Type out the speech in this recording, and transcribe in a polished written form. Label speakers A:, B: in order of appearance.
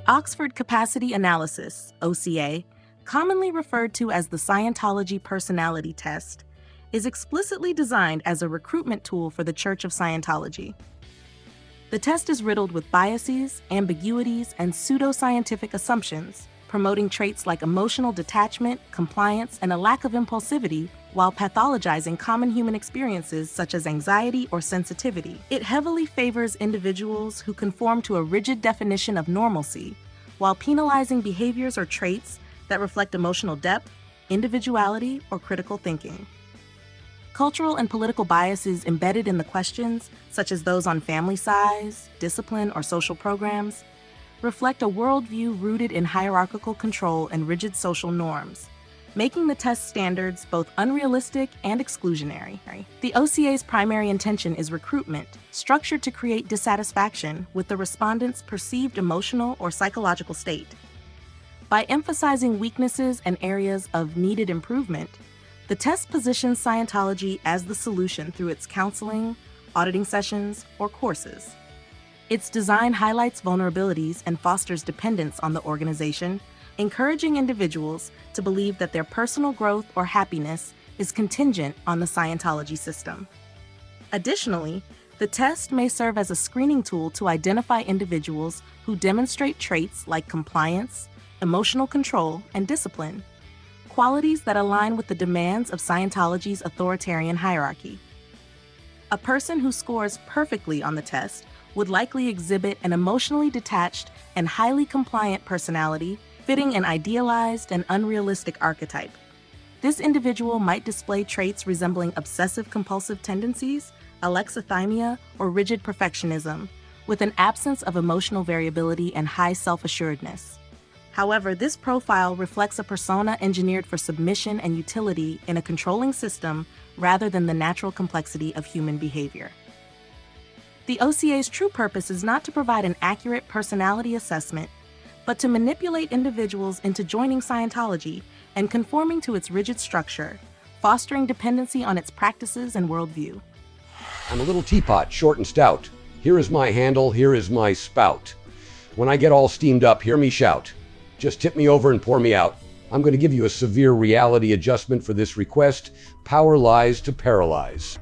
A: Oxford Capacity Analysis, OCA, commonly referred to as the Scientology Personality Test, is explicitly designed as a recruitment tool for the Church of Scientology. The test is riddled with biases, ambiguities, and pseudoscientific assumptions, promoting traits like emotional detachment, compliance, and a lack of impulsivity, while pathologizing common human experiences such as anxiety or sensitivity. It heavily favors individuals who conform to a rigid definition of normalcy, while penalizing behaviors or traits that reflect emotional depth, individuality, or critical thinking. Cultural and political biases embedded in the questions, such as those on family size, discipline, or social programs, reflect a worldview rooted in hierarchical control and rigid social norms, making the test standards both unrealistic and exclusionary. The OCA's primary intention is recruitment, structured to create dissatisfaction with the respondent's perceived emotional or psychological state. By emphasizing weaknesses and areas of needed improvement, the test positions Scientology as the solution through its counseling, auditing sessions, or courses. Its design highlights vulnerabilities and fosters dependence on the organization, encouraging individuals to believe that their personal growth or happiness is contingent on the Scientology system. Additionally, the test may serve as a screening tool to identify individuals who demonstrate traits like compliance, emotional control, and discipline, qualities that align with the demands of Scientology's authoritarian hierarchy. A person who scores perfectly on the test would likely exhibit an emotionally detached and highly compliant personality, fitting an idealized and unrealistic archetype. This individual might display traits resembling obsessive-compulsive tendencies, alexithymia, or rigid perfectionism, with an absence of emotional variability and high self-assuredness. However, this profile reflects a persona engineered for submission and utility in a controlling system rather than the natural complexity of human behavior. The OCA's true purpose is not to provide an accurate personality assessment, but to manipulate individuals into joining Scientology and conforming to its rigid structure, fostering dependency on its practices and worldview.
B: I'm a little teapot, short and stout. Here is my handle, here is my spout. When I get all steamed up, hear me shout. Just tip me over and pour me out. I'm going to give you a severe reality adjustment for this request. Power lies to paralyze.